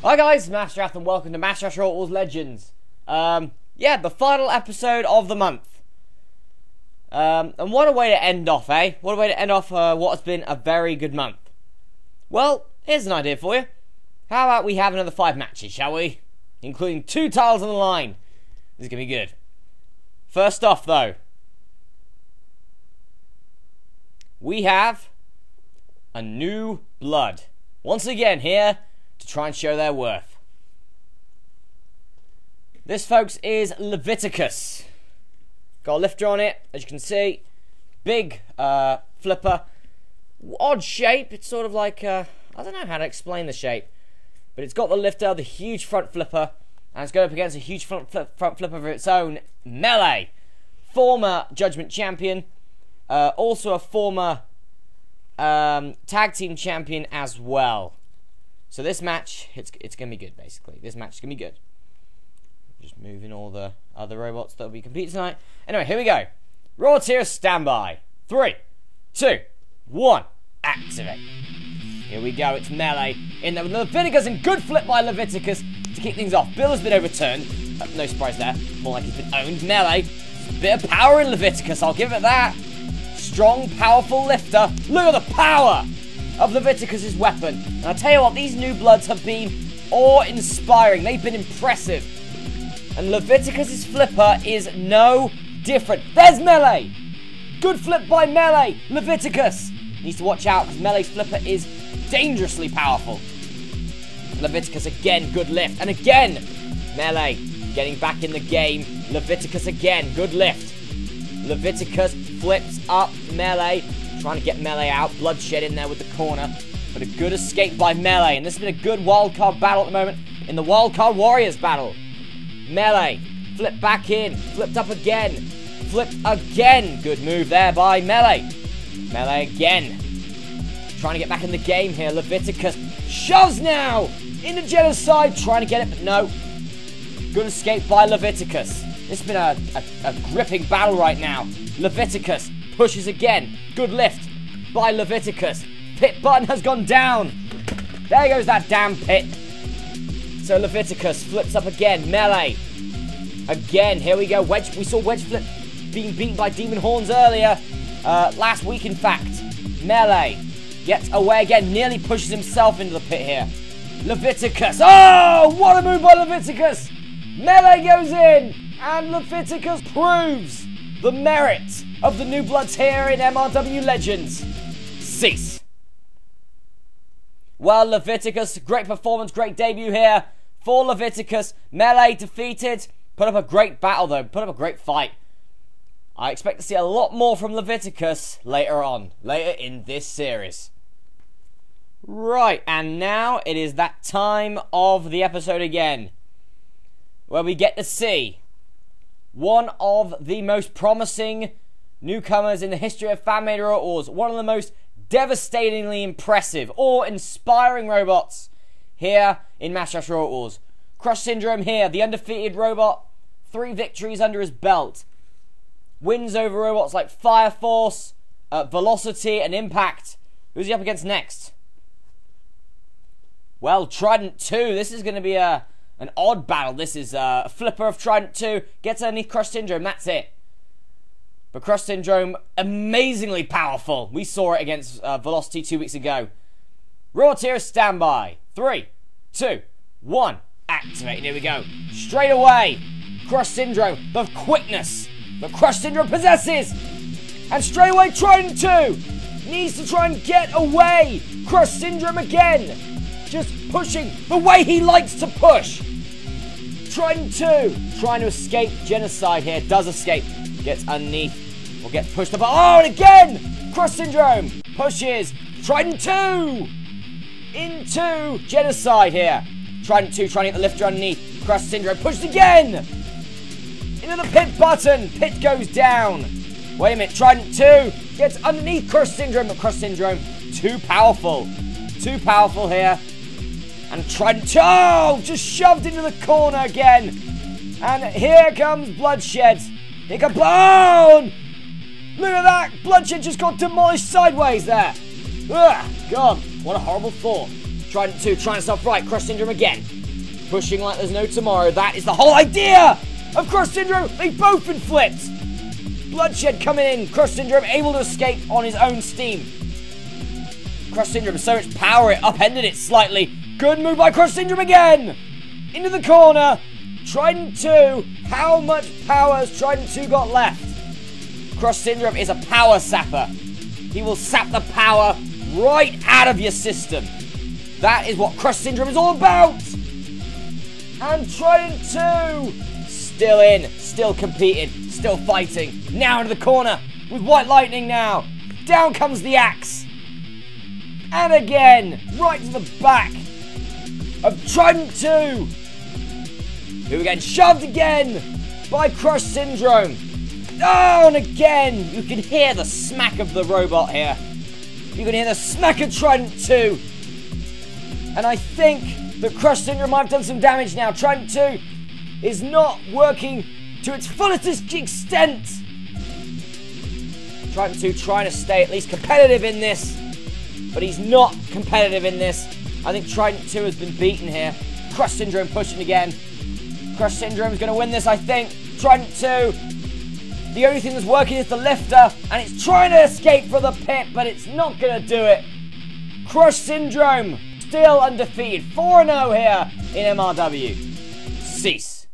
Hi guys, Masterath and welcome to Masteraths Wars Legends. Yeah, the final episode of the month. And what a way to end off, eh? What a way to end off what has been a very good month. Well, here's an idea for you. How about we have another 5 matches, shall we? Including 2 titles on the line. This is going to be good. First off, though, we have a new blood. Once again here to try and show their worth. This, folks, is Leviticus. Got a lifter on it, as you can see. Big flipper. Odd shape. It's sort of like, I don't know how to explain the shape. But it's got the lifter, the huge front flipper. And it's going up against a huge front flipper of its own. Melee. Former Judgment Champion. Also a former Tag Team Champion as well. So this match, it's going to be good, basically. This match is going to be good. Just moving all the other robots that will be competing tonight. Anyway, here we go. Raw tier standby. 3, 2, 1. Activate. Here we go. It's Melee. In there with Leviticus and good flip by Leviticus to kick things off. Bill has been overturned. No surprise there. More like he's been owned. Melee. A bit of power in Leviticus. I'll give it that. Strong, powerful lifter. Look at the power of Leviticus's weapon. And I'll tell you what, these new bloods have been awe-inspiring. They've been impressive. And Leviticus's flipper is no different. There's Melee! Good flip by Melee! Leviticus needs to watch out because Melee's flipper is dangerously powerful. Leviticus again, good lift. And again, Melee getting back in the game. Leviticus again, good lift. Leviticus flips up Melee. Trying to get Melee out. Bloodshed in there with the corner. But a good escape by Melee. And this has been a good wildcard battle at the moment. In the Wildcard Warriors battle. Melee. Flipped back in. Flipped up again. Flipped again. Good move there by Melee. Melee again. Trying to get back in the game here. Leviticus shoves now. Into Genocide. Trying to get it, but no. Good escape by Leviticus. This has been a gripping battle right now. Leviticus pushes again. Good lift by Leviticus. Pit button has gone down. There goes that damn pit. So Leviticus flips up again. Melee. Again, here we go. Wedge. We saw Wedge flip being beaten by Demon Horns earlier. Last week, in fact. Melee gets away again. Nearly pushes himself into the pit here. Leviticus. Oh, what a move by Leviticus. Melee goes in. And Leviticus proves the merit of the new bloods here in MRW Legends. Cease. Well, Leviticus, great performance, great debut here for Leviticus. Melee defeated. Put up a great battle, though. Put up a great fight. I expect to see a lot more from Leviticus later on. Later in this series. Right, and now it is that time of the episode again. Where we get to see one of the most promising newcomers in the history of fan-made Robot Wars. One of the most devastatingly impressive or inspiring robots here in Masteraths Robot Wars. Crush Syndrome here, the undefeated robot. 3 victories under his belt. Wins over robots like Fire Force, Velocity, and Impact. Who's he up against next? Well, Trident 2. This is going to be an odd battle. This is a flipper of Trident 2. Gets underneath Crush Syndrome. That's it. But Crush Syndrome, amazingly powerful. We saw it against Velocity 2 weeks ago. Raw tier standby. 3, 2, 1. Activate. And here we go. Straight away. Crush Syndrome. The quickness that Crush Syndrome possesses. And straight away Trident 2. Needs to try and get away. Crush Syndrome again. Just pushing the way he likes to push. Trident 2. Trying to escape Genocide here. Does escape. Gets underneath. Or gets pushed up. Oh, and again! Crush Syndrome pushes Trident 2 into Genocide here. Trident 2 trying to get the lifter underneath. Crush Syndrome pushed again! Into the pit button. Pit goes down. Wait a minute. Trident 2 gets underneath Crush Syndrome, but Crush Syndrome too powerful. Too powerful here. And Trident 2, oh, just shoved into the corner again. And here comes Bloodshed. Here comes, oh! Look at that! Bloodshed just got demolished sideways there. Ugh, God, what a horrible thought. Trident 2 trying to self-right. Crush Syndrome again. Pushing like there's no tomorrow. That is the whole idea of Crush Syndrome. They've both been flipped. Bloodshed coming in. Crush Syndrome able to escape on his own steam. Crush Syndrome, so much power, it upended it slightly. Good move by Crush Syndrome again. Into the corner. Trident 2. How much power has Trident 2 got left? Crush Syndrome is a power sapper. He will sap the power right out of your system. That is what Crush Syndrome is all about. And Trident 2. Still in. Still competing. Still fighting. Now into the corner. With White Lightning now. Down comes the axe. And again. Right to the back of Trident 2. Who again shoved again by Crush Syndrome. Oh, and again. You can hear the smack of the robot here. You can hear the smack of Trident 2. And I think that Crush Syndrome might have done some damage now. Trident 2 is not working to its fullest extent. Trident 2 trying to stay at least competitive in this. But he's not competitive in this. I think Trident 2 has been beaten here. Crush Syndrome pushing again. Crush Syndrome is going to win this, I think. Trident 2. The only thing that's working is the lifter. And it's trying to escape from the pit, but it's not going to do it. Crush Syndrome. Still undefeated. 4-0 here in MRW. Cease.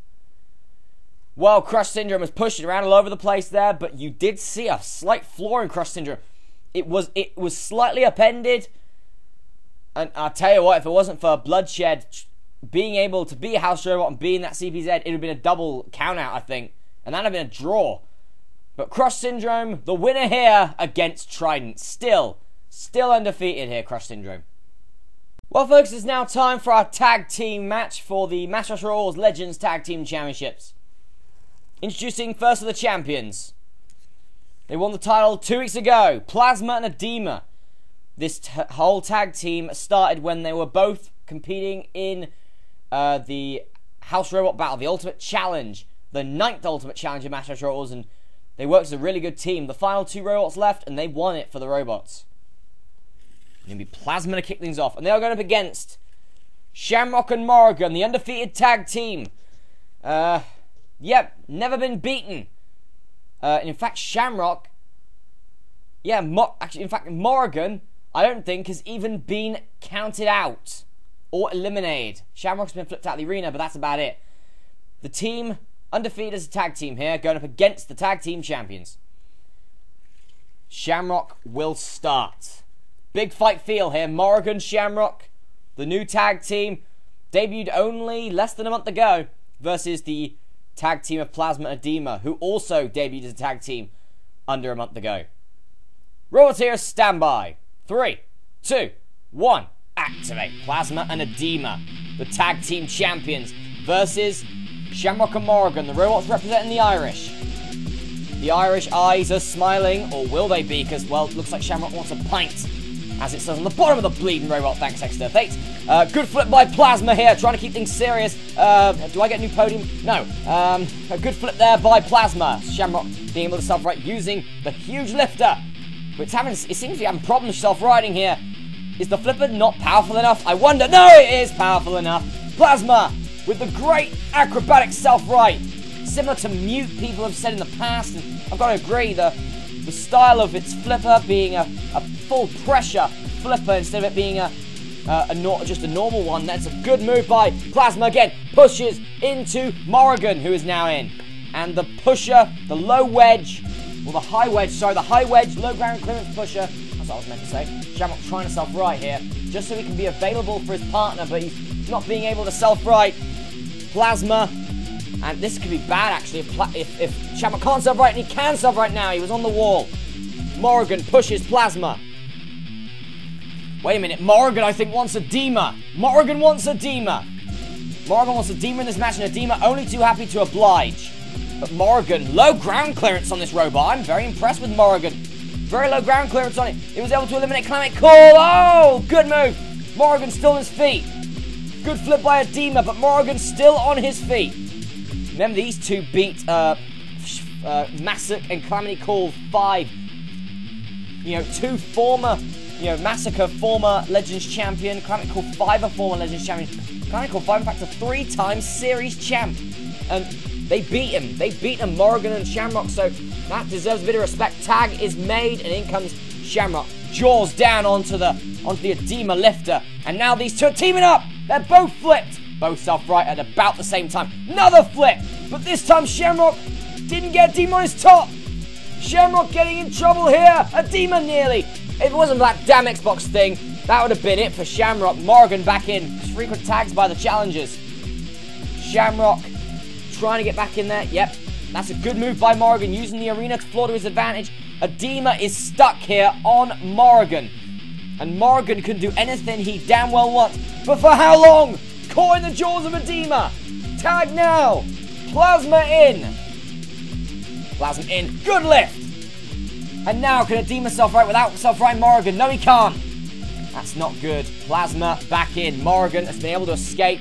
Well, Crush Syndrome was pushing around all over the place there, but you did see a slight flaw in Crush Syndrome. It was slightly upended. And I'll tell you what, if it wasn't for Bloodshed being able to be a house robot and being that CPZ, it would have been a double count out, I think. And that would have been a draw. But Crush Syndrome, the winner here against Trident. Still undefeated here, Crush Syndrome. Well, folks, it's now time for our tag team match for the Masteraths Legends Tag Team Championships. Introducing first of the champions. They won the title 2 weeks ago, Plasma and Edema. This whole tag team started when they were both competing in the House Robot Battle, the Ultimate Challenge, the 9th Ultimate Challenge of Masteraths, and they worked as a really good team. The final 2 robots left, and they won it for the robots. Going to be Plasma to kick things off. And they are going up against Shamrock and Morrigan, the undefeated tag team. Yep, never been beaten. In fact, Shamrock... Yeah, actually, in fact, Morrigan, I don't think, has even been counted out or eliminated. Shamrock's been flipped out of the arena, but that's about it. The team, undefeated as a tag team here, going up against the tag team champions. Shamrock will start. Big fight feel here. Morrigan, Shamrock, the new tag team, debuted only less than a month ago, versus the tag team of Plasma and Edema, who also debuted as a tag team under a month ago. Roboteers, stand by. 3, 2, 1, activate. Plasma and Edema, the tag team champions, versus Shamrock and Morrigan, the robots representing the Irish. The Irish eyes are smiling, or will they be? Because, well, it looks like Shamrock wants a pint, as it says on the bottom of the bleeding robot. Thanks, Extra Fate. Good flip by Plasma here, trying to keep things serious. Do I get a new podium? No. A good flip there by Plasma. Shamrock being able to self-right using the huge lifter. But it seems to be having problems self-riding here. Is the flipper not powerful enough? I wonder. No, it is powerful enough. Plasma with the great acrobatic self-right. Similar to Mute, people have said in the past, and I've got to agree, the style of its flipper being a full pressure flipper instead of it being just a normal one. That's a good move by Plasma again. Pushes into Morrigan, who is now in. And the pusher, the low wedge, or the high wedge, sorry, the high wedge, low ground clearance pusher. That's what I was meant to say. Shamrock trying to self-right here, just so he can be available for his partner, but he's not being able to self-right. Plasma, and this could be bad actually if Shamrock can't self-right, and he can self-right now. He was on the wall. Morrigan pushes Plasma. Wait a minute, Morrigan I think wants Edema. Morrigan wants Edema. Morrigan wants Edema in this match, and Edema only too happy to oblige. But Morrigan, low ground clearance on this robot. I'm very impressed with Morrigan. Very low ground clearance on it. He was able to eliminate Calamity Call. Oh, good move. Morrigan still on his feet. Good flip by Edema, but Morrigan still on his feet. Remember, these two beat Masuk and Calamity Call 5. You know, two former You know, Massacre, former Legends champion. Canonical Fiver, former Legends champion. Canonical Fiver, in fact, a 3-time series champ. And they beat him. They beat him, Morrigan and Shamrock, so that deserves a bit of respect. Tag is made, and in comes Shamrock. Jaws down onto the Edema lifter. And now these two are teaming up. They're both flipped. Both upright at about the same time. Another flip. But this time Shamrock didn't get Edema on his top. Shamrock getting in trouble here. Edema nearly. If it wasn't that damn Xbox thing, that would have been it for Shamrock. Morrigan back in. Frequent tags by the challengers. Shamrock trying to get back in there. Yep. That's a good move by Morrigan. Using the arena to floor to his advantage. Edema is stuck here on Morrigan. And Morrigan can do anything he damn well wants. But for how long? Caught in the jaws of Edema. Tag now. Plasma in. Plasma in. Good lift. And now can Edema self-right without self-right Morrigan? No, he can't. That's not good. Plasma back in. Morrigan has been able to escape.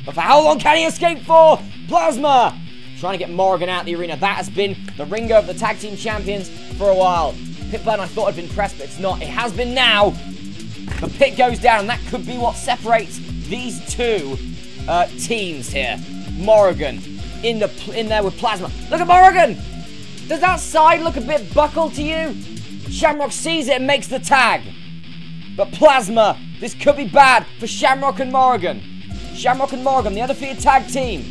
But for how long can he escape for? Plasma trying to get Morrigan out of the arena. That has been the ringer of the tag team champions for a while. Pit burn I thought had been pressed, but it's not. It has been now. The pit goes down, and that could be what separates these two teams here. Morrigan in there with Plasma. Look at Morrigan. Does that side look a bit buckled to you? Shamrock sees it and makes the tag. But Plasma, this could be bad for Shamrock and Morrigan. Shamrock and Morrigan, the undefeated tag team.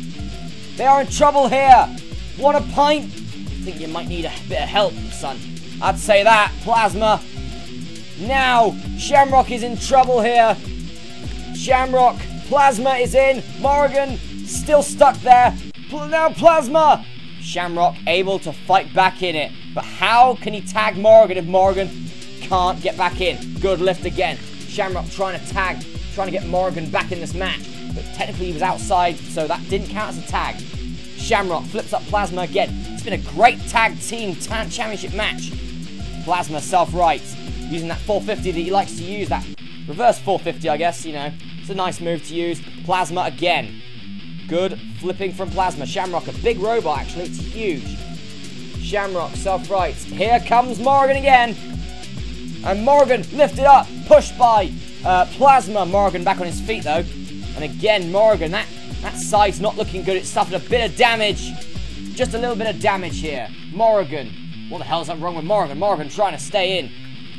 They are in trouble here. Want a pint? I think you might need a bit of help, son. I'd say that. Plasma. Now, Shamrock is in trouble here. Shamrock. Plasma is in. Morrigan still stuck there. Now Plasma. Shamrock able to fight back in it. But how can he tag Morrigan if Morrigan can't get back in? Good lift again. Shamrock trying to tag, trying to get Morrigan back in this match. But technically he was outside, so that didn't count as a tag. Shamrock flips up Plasma again. It's been a great tag team championship match. Plasma self-right, using that 450 that he likes to use, that reverse 450, I guess, you know. It's a nice move to use. Plasma again. Good flipping from Plasma. Shamrock, a big robot, actually. It's huge. Shamrock self-right. Here comes Morrigan again. And Morrigan lifted up, pushed by Plasma. Morrigan back on his feet, though. And again, Morrigan, that side's not looking good. It suffered a bit of damage. Just a little bit of damage here. Morrigan. What the hell is wrong with Morrigan? Morrigan trying to stay in.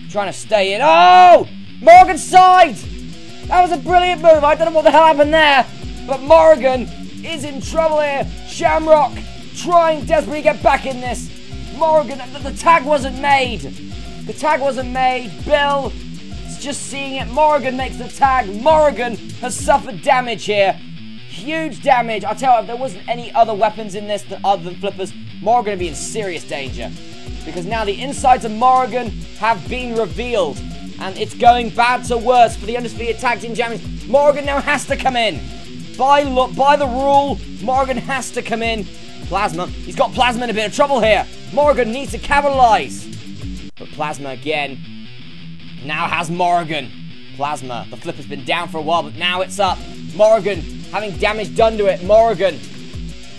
Trying to stay in. Oh! Morrigan's side! That was a brilliant move. I don't know what the hell happened there. But Morrigan is in trouble here. Shamrock trying desperately to get back in this. Morrigan, the tag wasn't made. The tag wasn't made. Bill is just seeing it. Morrigan makes the tag. Morrigan has suffered damage here. Huge damage. I'll tell you, if there wasn't any other weapons in this other than flippers, Morrigan would be in serious danger. Because now the insides of Morrigan have been revealed. And it's going bad to worse for the undisputed tag team champions. Morrigan now has to come in. By the rule, Morrigan has to come in. Plasma. He's got Plasma in a bit of trouble here. Morrigan needs to capitalize. But Plasma again now has Morrigan. Plasma. The flip has been down for a while, but now it's up. Morrigan having damage done to it. Morrigan.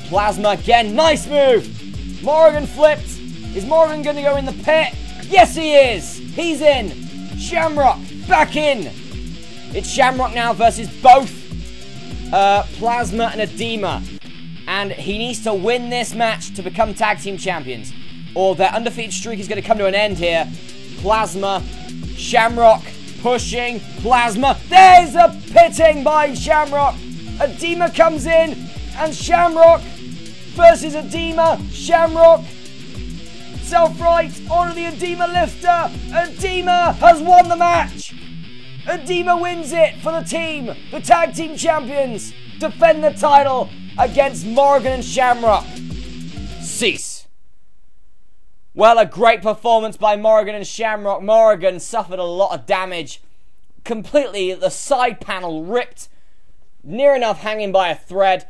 Plasma again. Nice move. Morrigan flipped. Is Morrigan going to go in the pit? Yes, he is. He's in. Shamrock back in. It's Shamrock now versus both Plasma and Edema. And he needs to win this match to become tag team champions, or their undefeated streak is going to come to an end here. Plasma, Shamrock pushing, Plasma. There's a pitting by Shamrock. Edema comes in, and Shamrock versus Edema. Shamrock self-right onto the Edema lifter. Edema has won the match. Edema wins it for the team. The tag team champions defend the title against Morrigan and Shamrock. Cease. Well, a great performance by Morrigan and Shamrock. Morrigan suffered a lot of damage. Completely, the side panel ripped. Near enough hanging by a thread.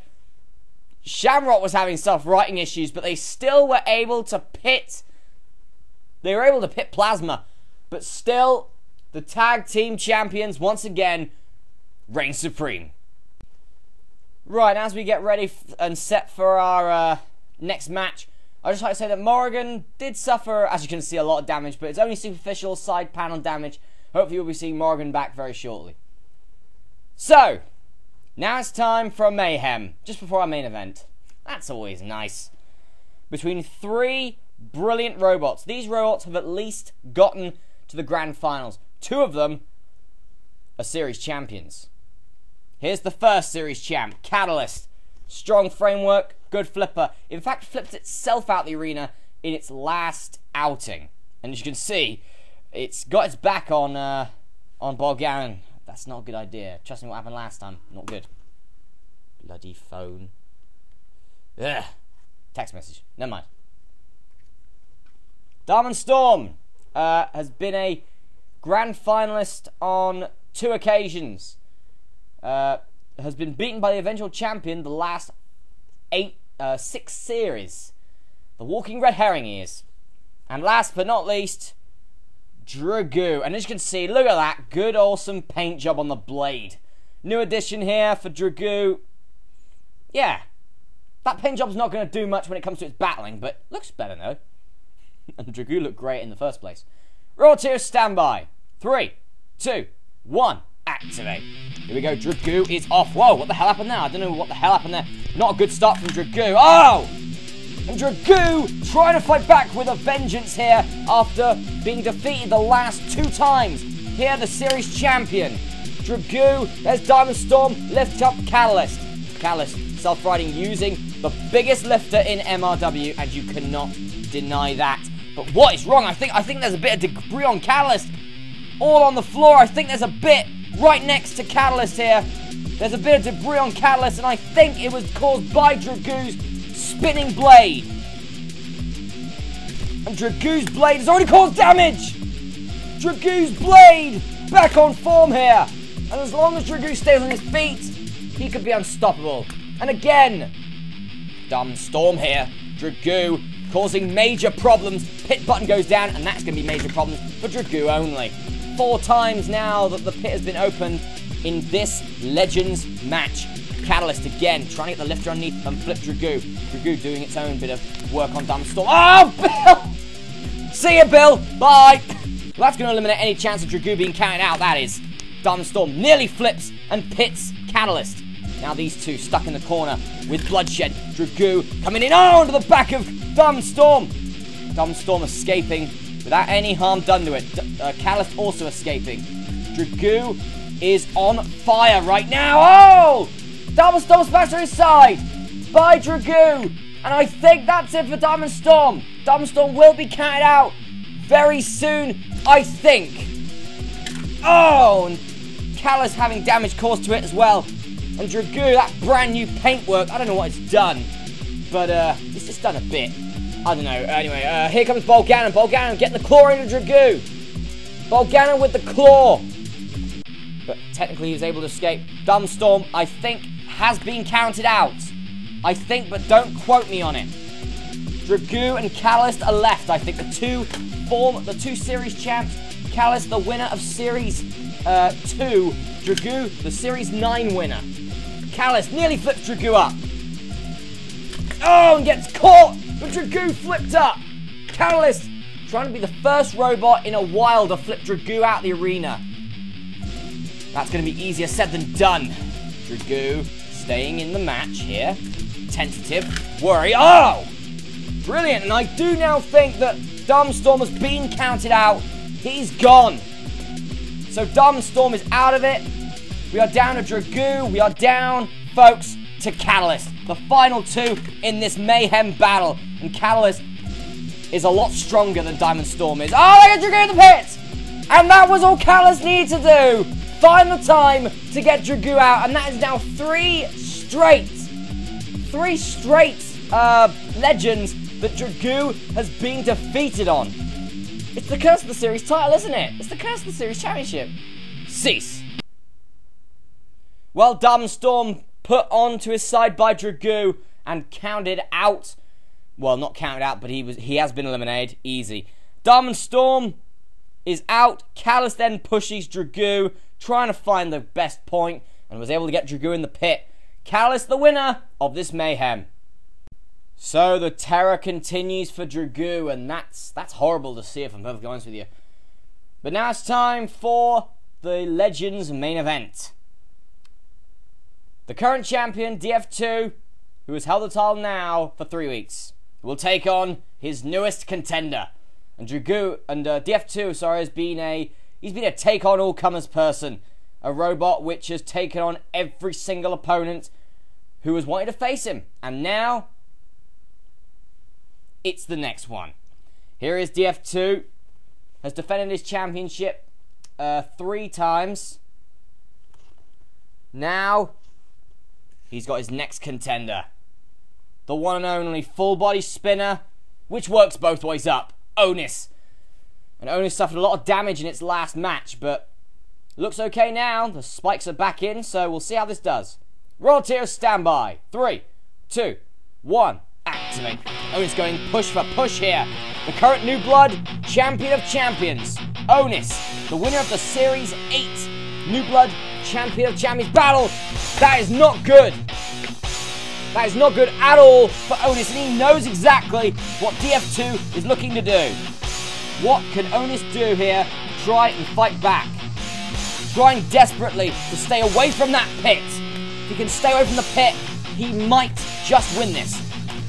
Shamrock was having self-righting issues, but they still were able to pit. They were able to pit Plasma. But still, the tag team champions, once again, reign supreme. Right, as we get ready and set for our next match, I'd just like to say that Morrigan did suffer, as you can see, a lot of damage, but it's only superficial side panel damage. hopefully we'll be seeing Morgan back very shortly. So, now it's time for a mayhem, just before our main event. That's always nice. Between 3 brilliant robots. These robots have at least gotten to the grand finals. 2 of them are series champions. Here's the first series champ, Catalyst. Strong framework, good flipper. In fact, flipped itself out the arena in its last outing. And as you can see, it's got its back on Bulgarian. That's not a good idea. Trust me, what happened last time. Not good. Bloody phone. Ugh. Text message. Never mind. Diamond Storm has been a grand finalist on 2 occasions. Has been beaten by the eventual champion the last 6 series. The walking red herring he is. And last but not least, Dragoo. And as you can see, look at that. Good, awesome paint job on the blade. New addition here for Dragoo. Yeah. That paint job's not going to do much when it comes to its battling, but looks better though. And Dragoo looked great in the first place. Royal Tier standby. 3, 2, 1. Activate. Here we go. Dragoo is off. Whoa, what the hell happened there? I don't know what the hell happened there. Not a good start from Dragoo. Oh! And Dragoo trying to fight back with a vengeance here after being defeated the last 2 times. Here, the series champion. Dragoo, there's Diamond Storm, lift up Catalyst. Catalyst, self-riding using the biggest lifter in MRW, and you cannot deny that. But what is wrong? I think there's a bit of debris on Catalyst. All on the floor. I think there's a bit right next to Catalyst here. There's a bit of debris on Catalyst, and I think it was caused by Dragoo's spinning blade. And Dragoo's blade has already caused damage. Dragoo's blade back on form here. And as long as Dragoo stays on his feet, he could be unstoppable. And again, Diamond Storm here. Dragoo causing major problems. Pit button goes down, and that's going to be major problems for Dragoo only. 4 times now that the pit has been opened in this Legends match. Catalyst again, trying to get the lifter underneath and flip Dragoo. Dragoo doing its own bit of work on Diamond Storm. Oh, Bill! See ya, Bill. Bye. Well, that's going to eliminate any chance of Dragoo being counted out, that is. Diamond Storm nearly flips and pits Catalyst. Now these 2 stuck in the corner with bloodshed. Dragoo coming in onto the back of Diamond Storm. Diamond Storm escaping without any harm done to it. Catalyst also escaping. Dragoo is on fire right now. Oh! Diamond Storm smashed to his side by Dragoo. And I think that's it for Diamond Storm. Diamond Storm will be counted out very soon, I think. Oh! And Catalyst having damage caused to it as well. And Dragoo, that brand new paintwork, I don't know what it's done. But it's just done a bit. I don't know. Anyway, here comes Bulgarian. Bulgarian getting the claw into Dragoo. Bulgarian with the claw. But technically he was able to escape. Diamond Storm, I think, has been counted out. I think, but don't quote me on it. Dragoo and Catalyst are left. I think the 2 series champs. Catalyst, the winner of Series 2. Dragoo, the Series 9 winner. Catalyst nearly flips Dragoo up. Oh, and gets caught. But Dragoo flipped up. Catalyst trying to be the first robot in a while to flip Dragoo out the arena. That's going to be easier said than done. Dragoo staying in the match here. Tentative. Worry. Oh! Brilliant. And I do now think that Diamond Storm has been counted out. He's gone. So Diamond Storm is out of it. We are down to Dragoo. We are down, folks, to Catalyst. The final 2 in this mayhem battle. And Catalyst is a lot stronger than Diamond Storm is. Oh, they got Dragoo in the pit! And that was all Catalyst needed to do. Find the time to get Dragoo out. And that is now 3 straight legends that Dragoo has been defeated on. It's the curse of the series title, isn't it? It's the curse of the series championship. Cease. Well, Diamond Storm put onto his side by Dragoo and counted out. Well, not counted out, but he has been eliminated. Easy. Diamond Storm is out. Catalyst then pushes Dragoo, trying to find the best point, and was able to get Dragoo in the pit. Catalyst the winner of this mayhem. So the terror continues for Dragoo, and that's horrible to see, if I'm perfectly honest with you. But now it's time for the Legends main event. The current champion, DF2, who has held the title now for 3 weeks, will take on his newest contender. And DF2, has been a take on all comers person, a robot which has taken on every single opponent who has wanted to face him, and now it's the next one. Here is DF2, has defended his championship 3 times. Now he's got his next contender, the one and only full body spinner, which works both ways up, Onus. And Onus suffered a lot of damage in its last match, but looks okay now. The spikes are back in, so we'll see how this does. Royal Tier standby. 3, 2, 1, activate. Onus going push for push here. The current New Blood champion of champions, Onus, the winner of the Series 8 New Blood champion of champions battle. That is not good. That is not good at all for Onus, and he knows exactly what DF2 is looking to do. What can Onus do here? Try and fight back. Trying desperately to stay away from that pit. If he can stay away from the pit, he might just win this.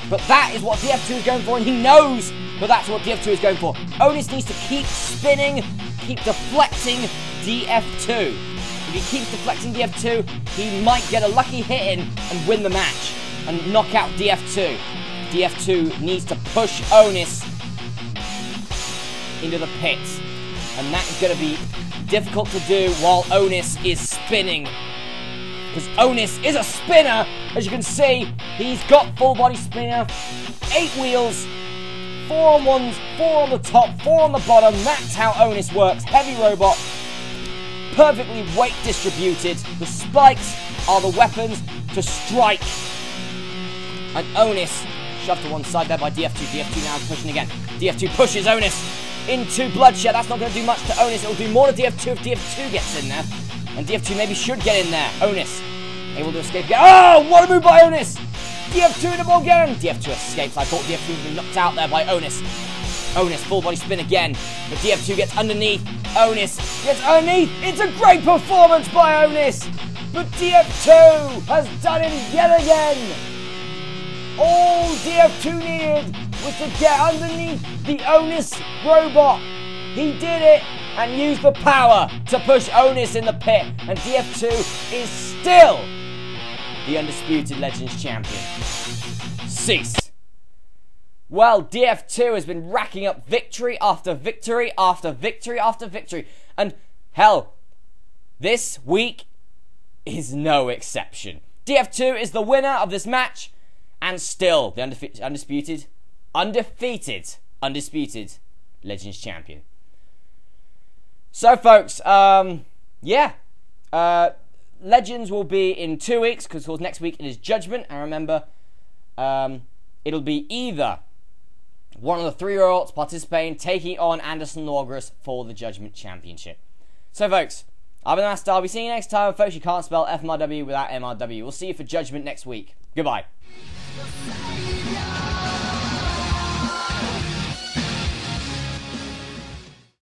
But that is what DF2 is going for, and he knows that that's what DF2 is going for. Onus needs to keep spinning, keep deflecting DF2. If he keeps deflecting DF2, he might get a lucky hit in and win the match and knock out DF2. DF2 needs to push Onus into the pit, and that is going to be difficult to do while Onus is spinning, because Onus is a spinner. As you can see, he's got full body spinner, 8 wheels, 4 on ones, 4 on the top, 4 on the bottom. That's how Onus works. Heavy robot, perfectly weight distributed. The spikes are the weapons to strike. And Onus shoved to one side there by DF2. DF2 now pushing again. DF2 pushes Onus into bloodshed. That's not going to do much to Onus. It will do more to DF2 if DF2 gets in there. And DF2 maybe should get in there. Onus able to escape again. Oh, what a move by Onus! DF2 in the ball again. DF2 escapes. I thought DF2 would be knocked out there by Onus. Onus full body spin again. But DF2 gets underneath. Onus gets underneath. It's a great performance by Onus. But DF2 has done it yet again. All DF2 needed was to get underneath the Onus robot. He did it and used the power to push Onus in the pit. And DF2 is still the undisputed Legends champion. Cease. Well, DF2 has been racking up victory after victory after victory after victory. And hell, this week is no exception. DF2 is the winner of this match and still the undisputed Legends champion. So, folks, Legends will be in 2 weeks, because next week it is Judgment. And remember, it'll be either one of the 3 robots participating, taking on Anderson Norgris for the Judgment Championship. So, folks, I've been Master. I'll be seeing you next time. Folks, you can't spell FMRW without MRW. We'll see you for Judgment next week. Goodbye.